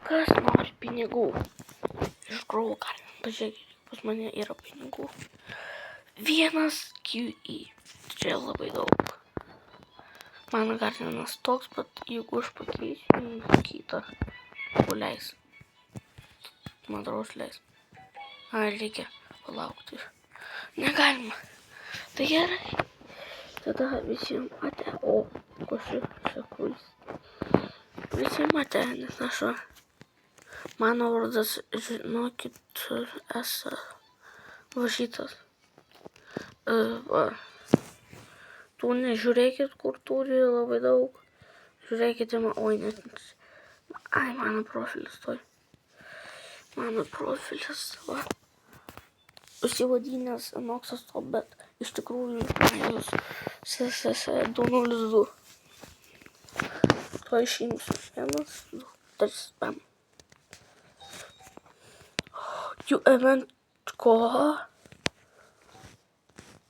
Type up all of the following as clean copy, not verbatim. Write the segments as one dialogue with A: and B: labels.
A: Kas nori pinigų? Iš tikrųjų, galima pažiūrėti, pas mane yra pinigų. 1 QE. Čia labai daug. Man gardinas toks, bet jeigu aš pakeisiu į kitą, leis. Man atrodo, leis. Reikia palaukti. Negalima. Tai gerai. Tada visiems ate. O, kažkaip. Visiems ate, nes aš mano vardas, žinokit, esu važytas. Tu nežiūrėkit, kur turi labai daug. Žiūrėkite, mano profilis toj. Mano profilis, va. Užsivadinęs Noxas Top, bet iš tikrųjų Majus SSS202. Tuo išimsiu 1, 2, 3, spam. You event ko?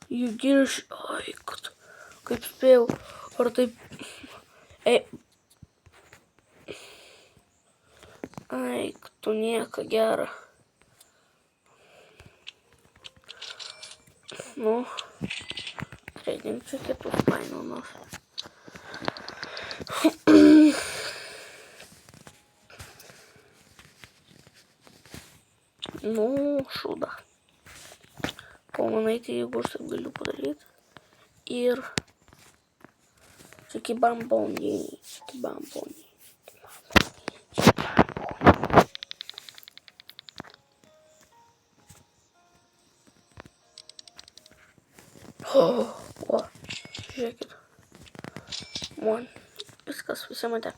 A: You girš... Ai, kaip spėjau. Ar taip... Ai, tu nieko gero. Nu, trading čia kitus painomus. Nu, šūda. Ko manai, tai jeigu aš taip galiu padaryti. Ir... Čiki bamboniai. O, žiūrėkit. Man viskas, visi matė.